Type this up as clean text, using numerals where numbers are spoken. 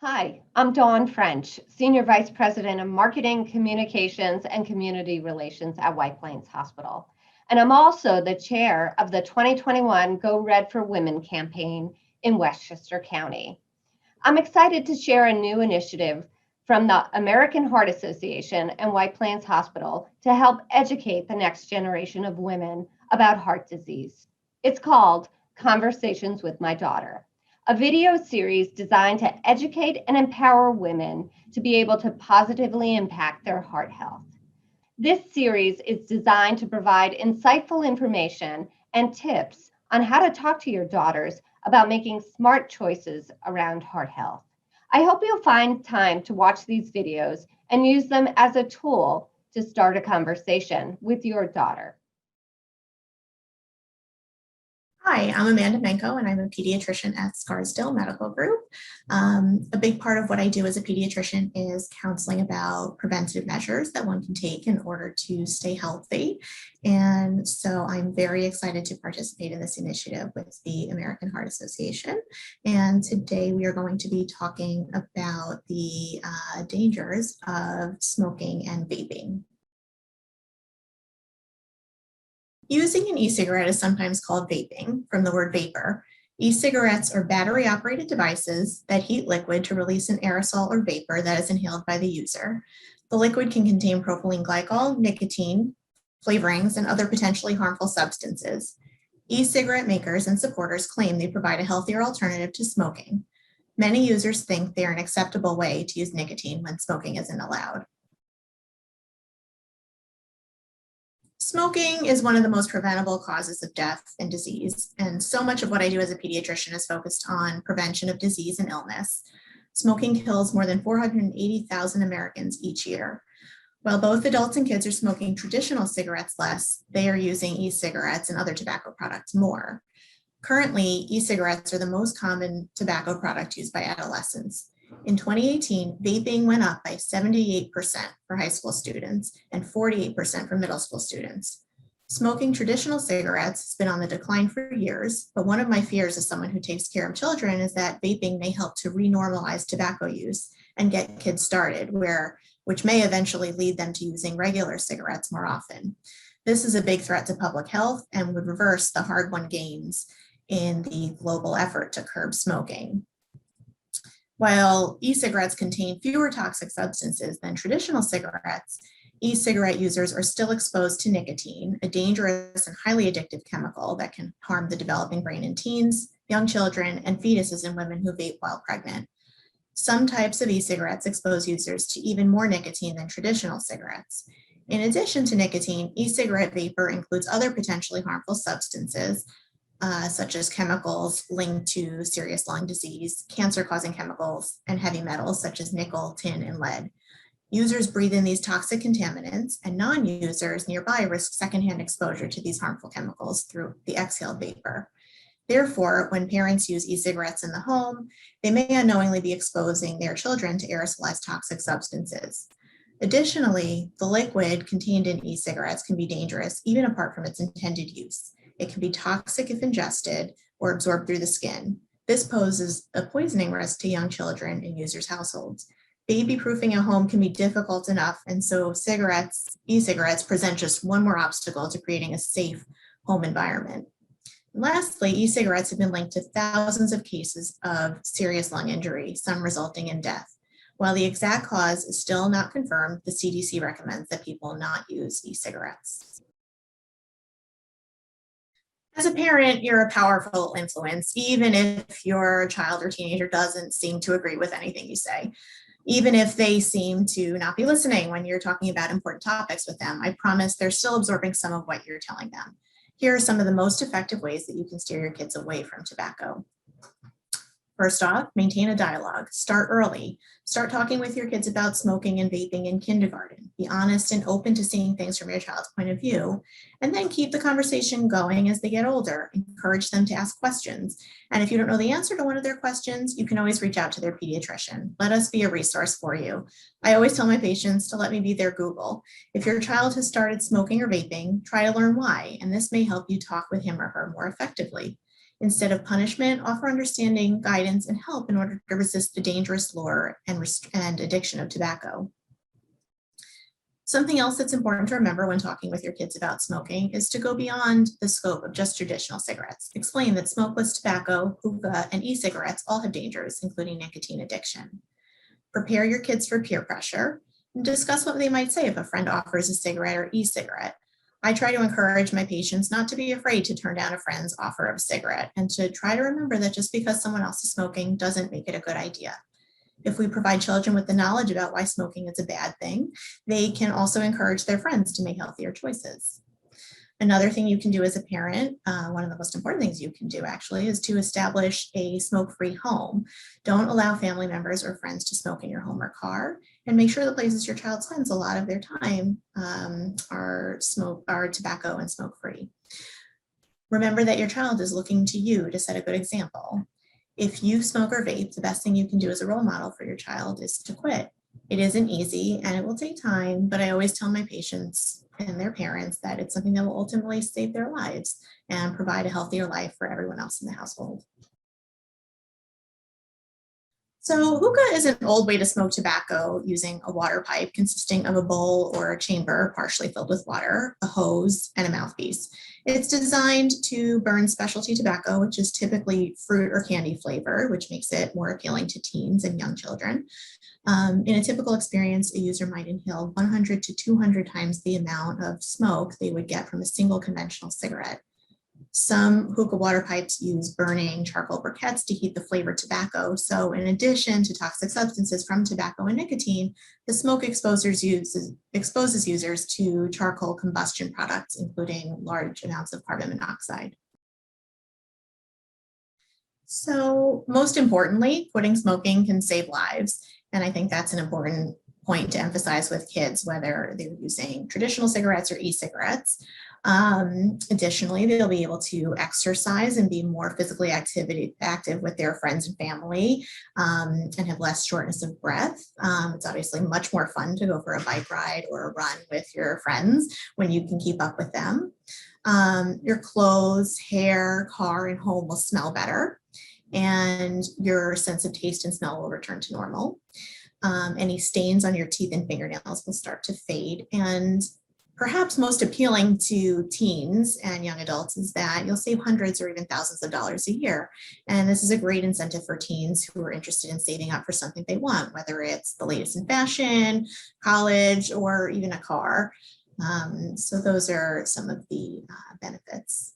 Hi, I'm Dawn French, Senior Vice President of Marketing, Communications, and Community Relations at White Plains Hospital. And I'm also the chair of the 2021 Go Red for Women campaign in Westchester County. I'm excited to share a new initiative from the American Heart Association and White Plains Hospital to help educate the next generation of women about heart disease. It's called Conversations with My Daughter, a video series designed to educate and empower women to be able to positively impact their heart health. This series is designed to provide insightful information and tips on how to talk to your daughters about making smart choices around heart health. I hope you'll find time to watch these videos and use them as a tool to start a conversation with your daughter. Hi, I'm Amanda Menco, and I'm a pediatrician at Scarsdale Medical Group. A big part of what I do as a pediatrician is counseling about preventative measures that one can take in order to stay healthy. And so I'm very excited to participate in this initiative with the American Heart Association. And today we are going to be talking about the dangers of smoking and vaping. Using an e-cigarette is sometimes called vaping, from the word vapor. E-cigarettes are battery-operated devices that heat liquid to release an aerosol or vapor that is inhaled by the user. The liquid can contain propylene glycol, nicotine, flavorings, and other potentially harmful substances. E-cigarette makers and supporters claim they provide a healthier alternative to smoking. Many users think they are an acceptable way to use nicotine when smoking isn't allowed. Smoking is one of the most preventable causes of death and disease, and so much of what I do as a pediatrician is focused on prevention of disease and illness. Smoking kills more than 480,000 Americans each year. While both adults and kids are smoking traditional cigarettes less, they are using e-cigarettes and other tobacco products more. Currently, e-cigarettes are the most common tobacco product used by adolescents. In 2018, vaping went up by 78% for high school students and 48% for middle school students. Smoking traditional cigarettes has been on the decline for years, but one of my fears as someone who takes care of children is that vaping may help to renormalize tobacco use and get kids started, which may eventually lead them to using regular cigarettes more often. This is a big threat to public health and would reverse the hard-won gains in the global effort to curb smoking. While e-cigarettes contain fewer toxic substances than traditional cigarettes, e-cigarette users are still exposed to nicotine, a dangerous and highly addictive chemical that can harm the developing brain in teens, young children, and fetuses in women who vape while pregnant. Some types of e-cigarettes expose users to even more nicotine than traditional cigarettes. In addition to nicotine, e-cigarette vapor includes other potentially harmful substances, such as chemicals linked to serious lung disease, cancer-causing chemicals, and heavy metals such as nickel, tin, and lead. Users breathe in these toxic contaminants, and non-users nearby risk secondhand exposure to these harmful chemicals through the exhaled vapor. Therefore, when parents use e-cigarettes in the home, they may unknowingly be exposing their children to aerosolized toxic substances. Additionally, the liquid contained in e-cigarettes can be dangerous even apart from its intended use. It can be toxic if ingested or absorbed through the skin. This poses a poisoning risk to young children in users' households. Baby-proofing a home can be difficult enough, and so e-cigarettes present just one more obstacle to creating a safe home environment. Lastly, e-cigarettes have been linked to thousands of cases of serious lung injury, some resulting in death. While the exact cause is still not confirmed, the CDC recommends that people not use e-cigarettes. As a parent, you're a powerful influence, even if your child or teenager doesn't seem to agree with anything you say. Even if they seem to not be listening when you're talking about important topics with them, I promise they're still absorbing some of what you're telling them. Here are some of the most effective ways that you can steer your kids away from tobacco. First off, maintain a dialogue. Start early. Start talking with your kids about smoking and vaping in kindergarten. Be honest and open to seeing things from your child's point of view, and then keep the conversation going as they get older. Encourage them to ask questions. And if you don't know the answer to one of their questions, you can always reach out to their pediatrician. Let us be a resource for you. I always tell my patients to let me be their Google. If your child has started smoking or vaping, try to learn why, and this may help you talk with him or her more effectively. Instead of punishment, offer understanding, guidance, and help in order to resist the dangerous lure and addiction of tobacco. Something else that's important to remember when talking with your kids about smoking is to go beyond the scope of just traditional cigarettes. Explain that smokeless tobacco, hookah, and e-cigarettes all have dangers, including nicotine addiction. Prepare your kids for peer pressure and discuss what they might say if a friend offers a cigarette or e-cigarette. I try to encourage my patients not to be afraid to turn down a friend's offer of a cigarette and to try to remember that just because someone else is smoking doesn't make it a good idea. If we provide children with the knowledge about why smoking is a bad thing, they can also encourage their friends to make healthier choices. Another thing you can do as a parent, one of the most important things you can do actually, is to establish a smoke-free home. Don't allow family members or friends to smoke in your home or car, and make sure the places your child spends a lot of their time are tobacco and smoke-free. Remember that your child is looking to you to set a good example. If you smoke or vape, the best thing you can do as a role model for your child is to quit. It isn't easy and it will take time, but I always tell my patients and their parents that it's something that will ultimately save their lives and provide a healthier life for everyone else in the household. So hookah is an old way to smoke tobacco using a water pipe consisting of a bowl or a chamber partially filled with water, a hose, and a mouthpiece. It's designed to burn specialty tobacco, which is typically fruit or candy flavor, which makes it more appealing to teens and young children. In a typical experience, a user might inhale 100 to 200 times the amount of smoke they would get from a single conventional cigarette. Some hookah water pipes use burning charcoal briquettes to heat the flavored tobacco. So in addition to toxic substances from tobacco and nicotine, the smoke exposes users to charcoal combustion products, including large amounts of carbon monoxide. So most importantly, quitting smoking can save lives. And I think that's an important point to emphasize with kids, whether they're using traditional cigarettes or e-cigarettes. Additionally, they'll be able to exercise and be more physically active with their friends and family and have less shortness of breath. It's obviously much more fun to go for a bike ride or a run with your friends when you can keep up with them. Your clothes, hair, car, and home will smell better, and your sense of taste and smell will return to normal. Any stains on your teeth and fingernails will start to fade. And perhaps most appealing to teens and young adults is that you'll save hundreds or even thousands of dollars a year. And this is a great incentive for teens who are interested in saving up for something they want, whether it's the latest in fashion, college, or even a car. So those are some of the benefits.